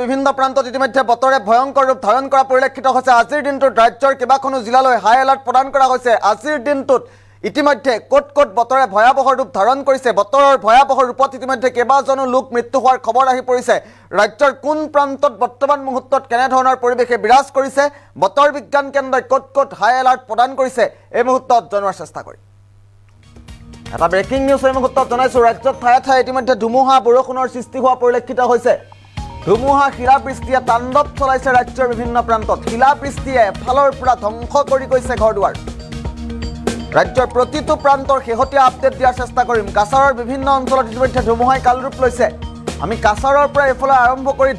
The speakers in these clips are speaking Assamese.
বিভিন্ন প্ৰান্তত ইতিমধ্যে বতৰে ভয়ংকৰ ৰূপ ধাৰণ কৰা পৰিলক্ষিত হৈছে। আজিৰ দিনটোত ৰাজ্যৰ কেইবাখনো জিলালৈ হাই এলাৰ্ট প্ৰদান কৰা হৈছে। আজিৰ দিনটোত ইতিমধ্যে ক'ত ক'ত বতৰে ভয়াৱহ ৰূপ ধাৰণ কৰিছে, বতৰৰ ভয়াৱহ ৰূপত ইতিমধ্যে কেইবাজনো লোক মৃত্যু হোৱাৰ খবৰ আহি পৰিছে। ৰাজ্যৰ কোন প্ৰান্তত বৰ্তমান মুহূৰ্তত কেনেধৰণৰ পৰিৱেশে বিৰাজ কৰিছে, বতৰ বিজ্ঞান কেন্দ্ৰই ক'ত ক'ত হাই এলাৰ্ট প্ৰদান কৰিছে, এই মুহূৰ্তত জনোৱাৰ চেষ্টা কৰিম। এটা ব্ৰেকিং নিউজ এই মুহূৰ্তত জনাইছোঁ। ৰাজ্যত ঠায়ে ঠায়ে ইতিমধ্যে ধুমুহা বৰষুণৰ সৃষ্টি হোৱা পৰিলক্ষিত হৈছে। ধুমুহা শিলাবৃষ্টিয়ে তাণ্ডৱ চলাইছে ৰাজ্যৰ বিভিন্ন প্ৰান্তত। শিলাবৃষ্টিয়ে এফালৰ পৰা ধ্বংস কৰি গৈছে ঘৰ দুৱাৰ। ৰাজ্যৰ প্ৰতিটো প্ৰান্তৰ শেহতীয়া আপডেট দিয়াৰ চেষ্টা কৰিম। কাছাৰৰ বিভিন্ন অঞ্চলত ইতিমধ্যে ধুমুহাই কালৰূপ লৈছে। আমি কাছাৰৰ পৰা এইফালে আৰম্ভ কৰি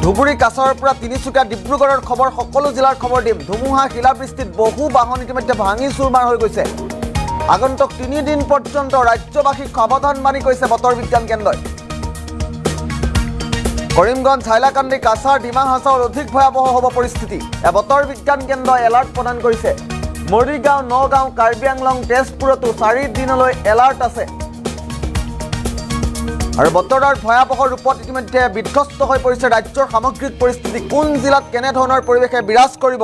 ধুবুৰী কাছাৰৰ পৰা তিনিচুকীয়া ডিব্ৰুগড়ৰ খবৰ, সকলো জিলাৰ খবৰ দিম। ধুমুহা শিলাবৃষ্টিত বহু বাহন ইতিমধ্যে ভাঙি চুৰমাৰ হৈ গৈছে। আগন্তুক 3 দিন পৰ্যন্ত ৰাজ্যবাসীক সাৱধান মানি কৈছে বতৰ বিজ্ঞান কেন্দ্ৰই। কৰিমগঞ্জ, হাইলাকান্দি, কাছাৰ, ডিমা হাছাওৰ অধিক ভয়াৱহ হ'ব পৰিস্থিতি। বতৰ বিজ্ঞান কেন্দ্ৰই এলাৰ্ট প্ৰদান কৰিছে। মৰিগাঁও, নগাঁও, কাৰ্বি আংলং, তেজপুৰতো 4 দিনলৈ এলাৰ্ট আছে। আৰু বতৰৰ ভয়াৱহ ৰূপত ইতিমধ্যে বিধ্বস্ত হৈ পৰিছে ৰাজ্যৰ সামগ্ৰিক পৰিস্থিতি। কোন জিলাত কেনেধৰণৰ পৰিৱেশে বিৰাজ কৰিব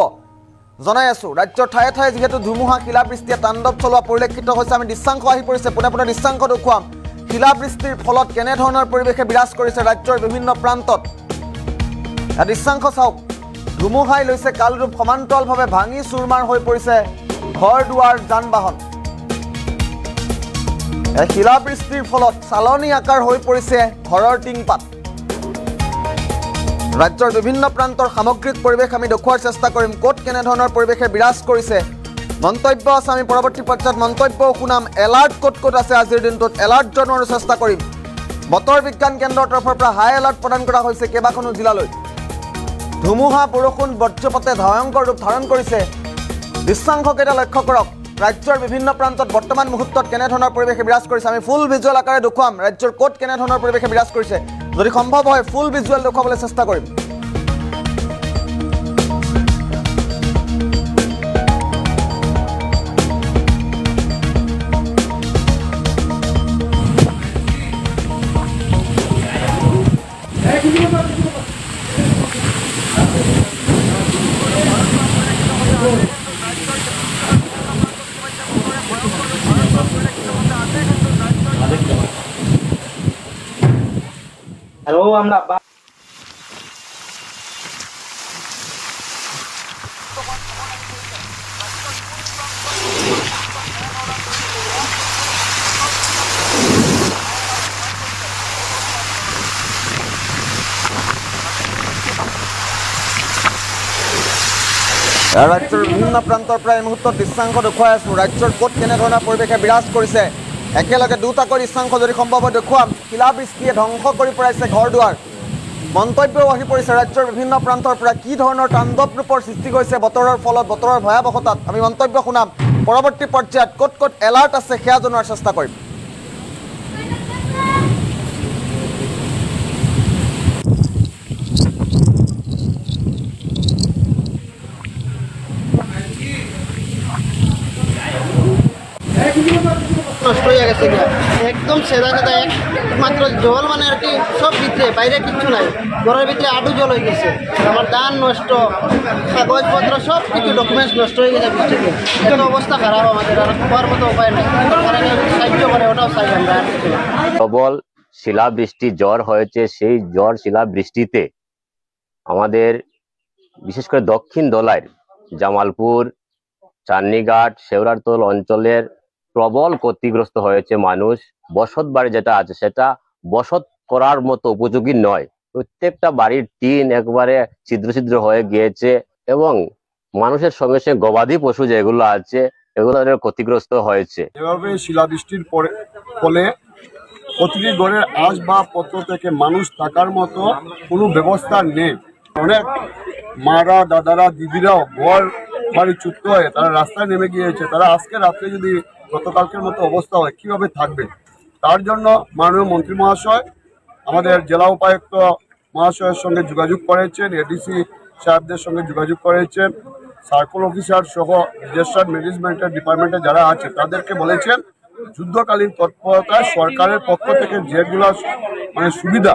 জনাই আছোঁ। ৰাজ্যৰ ঠায়ে ঠায়ে যিহেতু ধুমুহা শিলাবৃষ্টিয়ে তাণ্ডৱ চলোৱা পৰিলক্ষিত হৈছে, আমি দৃশ্যাংশ আহি পৰিছে, পোনে পোনে দৃশ্যাংশ দেখুৱাম। শিলাবৃষ্টিৰ ফলত কেনেধৰণৰ পৰিৱেশে বিৰাজ কৰিছে ৰাজ্যৰ বিভিন্ন প্ৰান্তত। দৃশ্যাংশ চাওক। ধুমুহাই লৈছে কালৰূপ, সমান্তৰালভাৱে ভাঙি চুৰমাৰ হৈ পৰিছে ঘৰ দুৱাৰ, যান বাহন। শিলাবৃষ্টিৰ ফলত চালনী আকাৰ হৈ পৰিছে ঘৰৰ টিংপাত। ৰাজ্যৰ বিভিন্ন প্ৰান্তৰ সামগ্ৰিক পৰিৱেশ আমি দেখুওৱাৰ চেষ্টা কৰিম। ক'ত কেনেধৰণৰ পৰিৱেশে বিৰাজ কৰিছে মন্তব্য আছে, আমি পৰৱৰ্তী পৰ্যায়ত মন্তব্যও শুনাম। এলাৰ্ট ক'ত ক'ত আছে আজিৰ দিনটোত এলাৰ্ট জনোৱাৰ চেষ্টা কৰিম। বতৰ বিজ্ঞান কেন্দ্ৰৰ তৰফৰ পৰা হাই এলাৰ্ট প্ৰদান কৰা হৈছে কেইবাখনো জিলালৈ। ধুমুহা বৰষুণ বজ্ৰপাতে ভয়ংকৰ ৰূপ ধাৰণ কৰিছে। দৃশ্যাংশকেইটা লক্ষ্য কৰক। ৰাজ্যৰ বিভিন্ন প্ৰান্তত বৰ্তমান মুহূৰ্তত কেনেধৰণৰ পৰিৱেশে বিৰাজ কৰিছে আমি ফুল ভিজুৱেল আকাৰে দেখুৱাম। ৰাজ্যৰ ক'ত কেনেধৰণৰ পৰিৱেশে বিৰাজ কৰিছে যদি সম্ভৱ হয় ফুল ভিজুৱেল দেখুৱাবলৈ চেষ্টা কৰিম। Halo, আমৰা ৰাজ্যৰ বিভিন্ন প্ৰান্তৰ পৰা এই মুহূৰ্তত দৃশ্যাংশ দেখুৱাই আছোঁ। ৰাজ্যৰ ক'ত কেনেধৰণৰ পৰিৱেশে বিৰাজ কৰিছে একেলগে দুটাকৈ দৃশ্যাংশ যদি সম্ভৱ হয় দেখুৱাম। শিলাবৃষ্টিয়ে ধ্বংস কৰি পেলাইছে ঘৰ দুৱাৰ। মন্তব্যও আহি পৰিছে ৰাজ্যৰ বিভিন্ন প্ৰান্তৰ পৰা। কি ধৰণৰ তাণ্ডৱ ৰূপৰ সৃষ্টি হৈছে বতৰৰ ফলত, বতৰৰ ভয়াৱহতাত আমি মন্তব্য শুনাম। পৰৱৰ্তী পৰ্যায়ত ক'ত ক'ত এলাৰ্ট আছে সেয়া জনোৱাৰ চেষ্টা কৰিম। নষ্ট হয়ে গেছে একদম সেদা সেদা একমাত্র জল মানে আর কি সব ভিতরে, বাইরে কিচ্ছু নাই। ঘরের ভিতরে আডু জল হয়ে গেছে। আমার ধান নষ্ট, কাগজপত্র সব কিছু ডকুমেন্টস নষ্ট হয়ে গেছে বৃষ্টিতে। এত অবস্থা খারাপ আমাদের, আর খাওয়ার মতো উপায় নাই। সাহায্য করে ওটাও চাই আমরা। প্রবল শিলাবৃষ্টি জ্বর হয়েছে। সেই জ্বর শিলাবৃষ্টিতে আমাদের বিশেষ করে দক্ষিণ দলাইর জামালপুর, চান্নিঘাট, শেওড়ারতল অঞ্চলের প্রবল ক্ষতিগ্রস্ত হয়েছে মানুষ। বসত বাড়ি যেটা আছে সেটা বসত করার মতো উপযোগী নয়। প্রত্যেকটা বাড়ির টিন একবারে ছিদ্র ছিদ্র হয়ে গিয়েছে এবং মানুষের সঙ্গে সঙ্গে গবাদি পশু যেগুলো আছে এগুলো ক্ষতিগ্রস্ত হয়েছে। এভাবে শিলাবৃষ্টির ফলে প্রতিটি ঘরের আসবাবপত্র থেকে মানুষ থাকার মতো কোনো ব্যবস্থা নেই। অনেক মারা, দাদারা, দিদিরাও ঘর বাড়ি চুক্ত হয়ে তারা রাস্তায় নেমে গিয়েছে। তারা আজকে রাত্রে যদি গতকালকের মতো অবস্থা হয় কীভাবে থাকবে? তার জন্য মাননীয় মন্ত্রী মহাশয় আমাদের জেলা উপায়ুক্ত মহাশয়ের সঙ্গে যোগাযোগ করেছেন, এডিসি সাহেবদের সঙ্গে যোগাযোগ করেছেন, সার্কেল অফিসার সহ ডিজাস্টার ম্যানেজমেন্টের ডিপার্টমেন্টে যারা আছে তাদেরকে বলেছেন যুদ্ধকালীন তৎপরতায় সরকারের পক্ষ থেকে যেগুলো মানে সুবিধা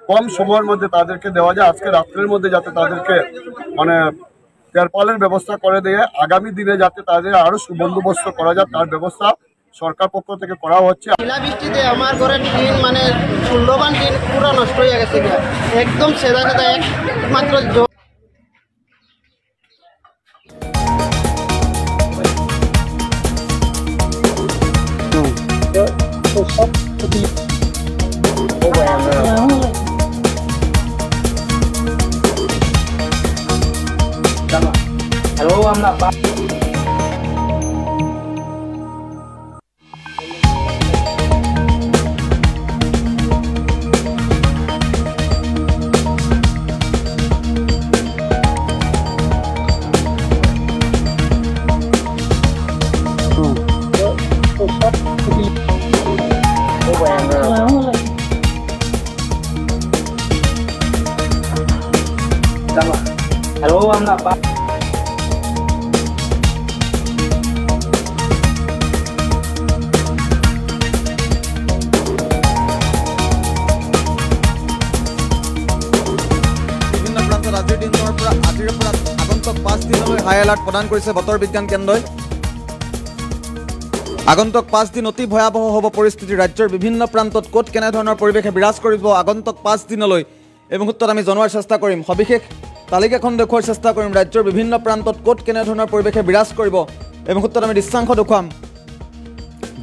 কম সময়ের মধ্যে তাদেরকে দেওয়া যায়। আজকে রাত্রের মধ্যে যাতে তাদেরকে মানে তেরপালের ব্যবস্থা করে দিয়ে আগামী দিনে যাতে তাদের আরো সুবন্দোবস্ত করা যায় তার ব্যবস্থা সরকার পক্ষ থেকে করা হচ্ছে। শিলাবৃষ্টিতে আমার ঘরের টিন মানে মূল্যবান টিন পুরো নষ্ট হয়ে গেছে, একদম সেদা সেদা একমাত্র জল। আজিৰ দিনৰ পৰা আগন্তুক 5 দিনলৈ হাই এলাৰ্ট প্ৰদান কৰিছে বতৰ বিজ্ঞান কেন্দ্ৰই। আগন্তুক 5 দিন অতি ভয়াৱহ হ'ব পৰিস্থিতি। ৰাজ্যৰ বিভিন্ন প্ৰান্তত ক'ত কেনেধৰণৰ পৰিৱেশে বিৰাজ কৰিব আগন্তুক 5 দিনলৈ এই মুহূৰ্তত আমি জনোৱাৰ চেষ্টা কৰিম। সবিশেষ তালিকাখন দেখুওৱাৰ চেষ্টা কৰিম। ৰাজ্যৰ বিভিন্ন প্ৰান্তত ক'ত কেনেধৰণৰ পৰিৱেশে বিৰাজ কৰিব এই মুহূৰ্তত আমি দৃশ্যাংশ দেখুৱাম।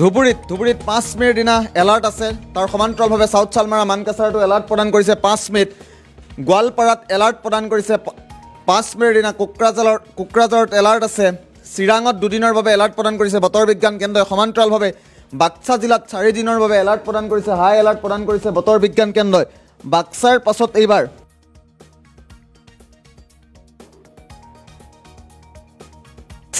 ধুবুৰীত 5 মে'ৰ দিনা এলাৰ্ট আছে। তাৰ সমান্তৰালভাৱে চাউথ চালমাৰা মানকাছাৰতো এলাৰ্ট প্ৰদান কৰিছে 5 মে'ত। গোৱালপাৰাত এলাৰ্ট প্ৰদান কৰিছে 5 মে'ৰ দিনা। কোকৰাঝাৰত এলাৰ্ট আছে। চিৰাঙত 2 দিনৰ বাবে এলাৰ্ট প্ৰদান কৰিছে বতৰ বিজ্ঞান কেন্দ্ৰই। সমান্তৰালভাৱে বাক্সা জিলাত 4 দিনৰ বাবে এলাৰ্ট প্ৰদান কৰিছে, হাই এলাৰ্ট প্ৰদান কৰিছে বতৰ বিজ্ঞান কেন্দ্ৰই। বাক্সাৰ পাছত এইবাৰ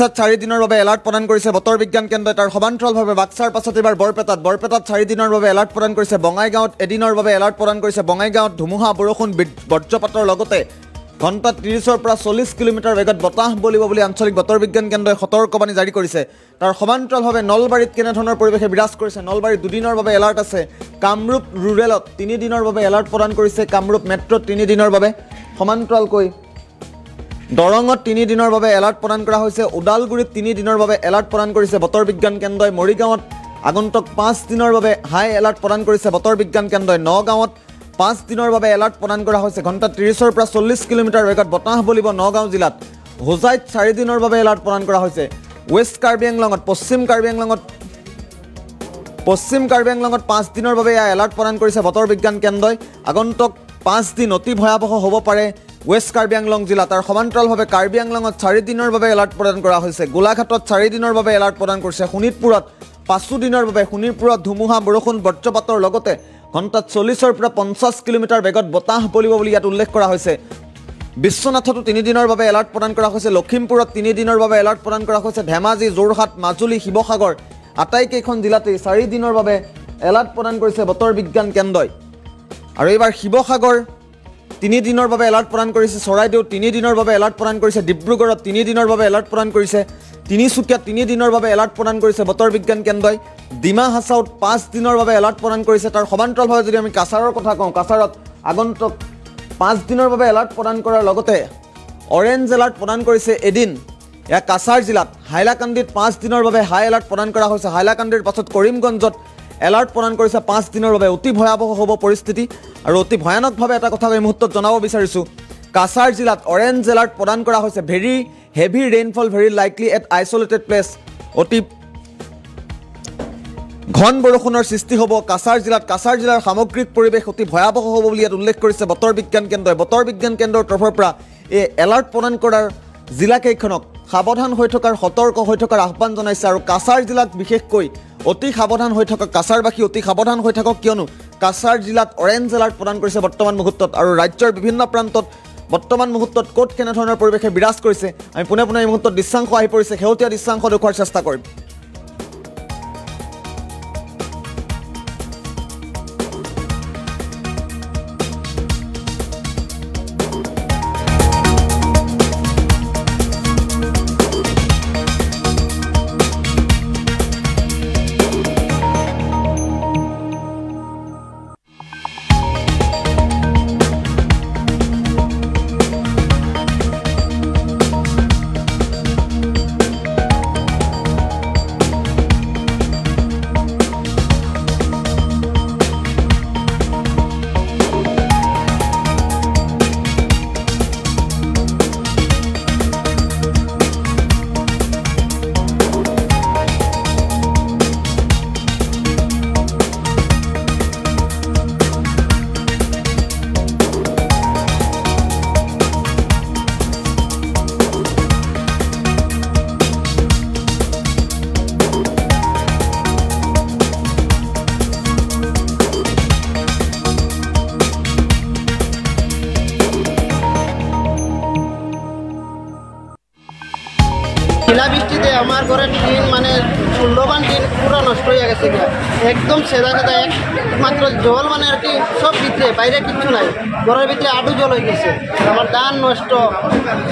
বাক্সাত 4 দিনৰ বাবে এলাৰ্ট প্ৰদান কৰিছে বতৰ বিজ্ঞান কেন্দ্ৰই। তাৰ সমান্তৰালভাৱে বাক্সাৰ পাছত এইবাৰ বৰপেটাত 4 দিনৰ বাবে এলাৰ্ট প্ৰদান কৰিছে। বঙাইগাঁৱত এদিনৰ বাবে এলাৰ্ট প্ৰদান কৰিছে। বঙাইগাঁৱত ধুমুহা বৰষুণ বজ্ৰপাতৰ লগতে ঘণ্টাত 30ৰ পৰা 40 কিলোমিটাৰ বেগত বতাহ বলিব বুলি আঞ্চলিক বতৰ বিজ্ঞান কেন্দ্ৰই সতৰ্কবাণী জাৰি কৰিছে। তাৰ সমান্তৰালভাৱে নলবাৰীত কেনেধৰণৰ পৰিৱেশে বিৰাজ কৰিছে। নলবাৰীত 2 দিনৰ বাবে এলাৰ্ট আছে। কামৰূপ ৰুৰেলত 3 দিনৰ বাবে এলাৰ্ট প্ৰদান কৰিছে। কামৰূপ মেট্ৰত 3 দিনৰ বাবে। সমান্তৰালকৈ দৰঙত 3 দিনৰ বাবে এলাৰ্ট প্ৰদান কৰা হৈছে। ওদালগুৰিত 3 দিনৰ বাবে এলাৰ্ট প্ৰদান কৰিছে বতৰ বিজ্ঞান কেন্দ্ৰই। মৰিগাঁৱত আগন্তুক 5 দিনৰ বাবে হাই এলাৰ্ট প্ৰদান কৰিছে বতৰ বিজ্ঞান কেন্দ্ৰই। নগাঁৱত 5 দিনৰ বাবে এলাৰ্ট প্ৰদান কৰা হৈছে। ঘণ্টাত 30ৰ পৰা 40 কিলোমিটাৰ বেগত বতাহ বলিব নগাঁও জিলাত। হোজাইত 4 দিনৰ বাবে এলাৰ্ট প্ৰদান কৰা হৈছে। ৱেষ্ট কাৰ্বি আংলঙত পশ্চিম কাৰ্বি আংলঙত 5 দিনৰ বাবে এলাৰ্ট প্ৰদান কৰিছে বতৰ বিজ্ঞান কেন্দ্ৰই। আগন্তুক 5 দিন অতি ভয়াৱহ হ'ব পাৰে ৱেষ্ট কাৰ্বি আংলং জিলা। তাৰ সমান্তৰালভাৱে কাৰ্বি আংলঙত 4 দিনৰ বাবে এলাৰ্ট প্ৰদান কৰা হৈছে। গোলাঘাটত 4 দিনৰ বাবে এলাৰ্ট প্ৰদান কৰিছে। শোণিতপুৰত 5 দিনৰ বাবে। শোণিতপুৰত ধুমুহা বৰষুণ বজ্ৰপাতৰ লগতে ঘণ্টাত 40ৰ পৰা 50 কিলোমিটাৰ বেগত বতাহ বলিব বুলি ইয়াত উল্লেখ কৰা হৈছে। বিশ্বনাথতো 3 দিনৰ বাবে এলাৰ্ট প্ৰদান কৰা হৈছে। লখিমপুৰত 3 দিনৰ বাবে এলাৰ্ট প্ৰদান কৰা হৈছে। ধেমাজি, যোৰহাট, মাজুলী, শিৱসাগৰ আটাইকেইখন জিলাতেই 4 দিনৰ বাবে এলাৰ্ট প্ৰদান কৰিছে বতৰ বিজ্ঞান কেন্দ্ৰই। আৰু এইবাৰ শিৱসাগৰ 3 দিনৰ বাবে এলাৰ্ট প্ৰদান কৰিছে। চৰাইদেউ 3 দিনৰ বাবে এলাৰ্ট প্ৰদান কৰিছে। ডিব্ৰুগড়ত 3 দিনৰ বাবে এলাৰ্ট প্ৰদান কৰিছে। তিনিচুকীয়াত 3 দিনৰ বাবে এলাৰ্ট প্ৰদান কৰিছে বতৰ বিজ্ঞান কেন্দ্ৰই। ডিমা হাছাওত 5 দিনৰ বাবে এলাৰ্ট প্ৰদান কৰিছে। তাৰ সমান্তৰালভাৱে যদি আমি কাছাৰৰ কথা কওঁ, কাছাৰত আগন্তুক 5 দিনৰ বাবে এলাৰ্ট প্ৰদান কৰাৰ লগতে অৰেঞ্জ এলাৰ্ট প্ৰদান কৰিছে এদিন। এয়া কাছাৰ জিলাত। হাইলাকান্দিত 5 দিনৰ বাবে হাই এলাৰ্ট প্ৰদান কৰা হৈছে। হাইলাকান্দিৰ পাছত কৰিমগঞ্জত এলাৰ্ট প্ৰদান কৰিছে 5 দিনৰ বাবে। অতি ভয়াৱহ হ'ব পৰিস্থিতি। আৰু অতি ভয়ানকভাৱে এটা কথা এই মুহূৰ্তত জনাব বিচাৰিছোঁ, কাছাৰ জিলাত অৰেঞ্জ এলাৰ্ট প্ৰদান কৰা হৈছে। Very heavy rainfall very likely at isolated place. অতি ঘন বৰষুণৰ সৃষ্টি হ'ব কাছাৰ জিলাত। কাছাৰ জিলাৰ সামগ্ৰিক পৰিৱেশ অতি ভয়াৱহ হ'ব বুলি ইয়াত উল্লেখ কৰিছে বতৰ বিজ্ঞান কেন্দ্ৰই। বতৰ বিজ্ঞান কেন্দ্ৰৰ তৰফৰ পৰা এই এলাৰ্ট প্ৰদান কৰাৰ জিলাকেইখনক সাৱধান হৈ থকাৰ, সতৰ্ক হৈ থকাৰ আহ্বান জনাইছে। আৰু কাছাৰ জিলাত বিশেষকৈ অতি সাৱধান হৈ থকা কাছাৰবাসী অতি সাৱধান হৈ থাকক, কিয়নো কাছাৰ জিলাত অৰেঞ্জ এলাৰ্ট প্ৰদান কৰিছে বৰ্তমান মুহূৰ্তত। আৰু ৰাজ্যৰ বিভিন্ন প্ৰান্তত বৰ্তমান মুহূৰ্তত ক'ত কেনেধৰণৰ পৰিৱেশে বিৰাজ কৰিছে আমি পোনে পোনে এই মুহূৰ্তত দৃশ্যাংশ আহি পৰিছে। শেহতীয়া দৃশ্যাংশ দেখুওৱাৰ চেষ্টা কৰিম। শিলাবৃষ্টিতে আমার ঘরের টিন মানে মূল্যবান টিন পুরো নষ্ট হয়ে গেছে গিয়া একদম সেদা সেদা একমাত্র জল মানে আর কি সব ভিতরে বাইরে কিচ্ছু নাই ঘরের ভিতরে আডু জল হয়ে গেছে আমার ধান নষ্ট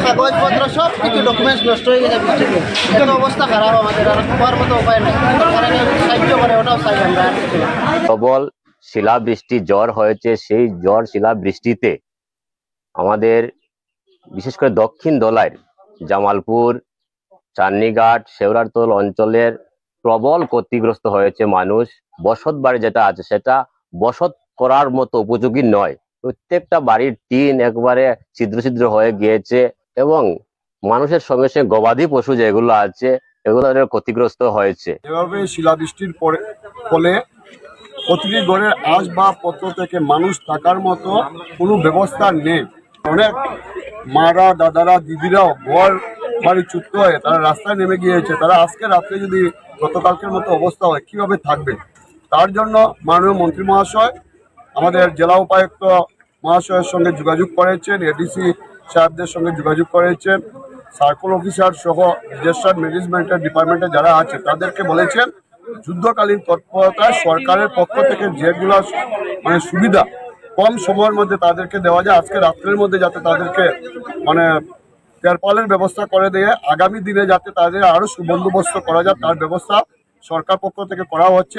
কাগজপত্র সব কিছু ডকুমেন্টস নষ্ট হয়ে গেছে বৃষ্টিতে এত অবস্থা খারাপ আমাদের আর খাওয়ার মতো উপায় নাই সরকারে সাহায্য করে ওটাও চাই আমরা আর কিছু না। প্রবল শিলাবৃষ্টি ঝড় হয়েছে, সেই ঝড় শিলাবৃষ্টিতে আমাদের বিশেষ করে দক্ষিণ দলাইর জামালপুর, চান্নিঘাট, শেওড়ারতল অঞ্চলের প্রবল ক্ষতিগ্রস্ত হয়েছে মানুষ। বসত বাড়ি যেটা আছে সেটা বসত করার মতো উপযোগী নয়। প্রত্যেকটা বাড়ির টিন একবারে ছিদ্র ছিদ্র হয়ে গিয়েছে এবং মানুষের সঙ্গে সঙ্গে গবাদি পশু যেগুলো আছে এগুলো ক্ষতিগ্রস্ত হয়েছে। এভাবে শিলাবৃষ্টির ফলে প্রতিটি ঘরের আসবাবপত্র থেকে মানুষ থাকার মতো কোনো ব্যবস্থা নেই। অনেক মারা, দাদারা, দিদিরাও ঘর বাড়ি চুক্ত হয়ে তারা রাস্তায় নেমে গিয়েছে। তারা আজকে রাত্রে যদি গতকালকের মতো অবস্থা হয় কিভাবে থাকবে? তার জন্য মাননীয় মন্ত্রী মহাশয় আমাদের জেলা উপায়ুক্ত মহাশয়ের সঙ্গে যোগাযোগ করেছেন, এডিসি সাহেবদের সঙ্গে যোগাযোগ করেছেন, সার্কেল অফিসার সহ ডিজাস্টার ম্যানেজমেন্টের ডিপার্টমেন্টে যারা আছে তাদেরকে বলেছেন যুদ্ধকালীন তৎপরতায় সরকারের পক্ষ থেকে যেগুলো মানে সুবিধা কম সময়ের মধ্যে তাদেরকে দেওয়া যায়, আজকে রাত্রের মধ্যে যাতে তাদেরকে মানে তেরপালের ব্যবস্থা করে দিয়ে আগামী দিনে যাতে তাদের আরো সুবন্দোবস্ত করা যায় তার ব্যবস্থা সরকার পক্ষ থেকে করা হচ্ছে।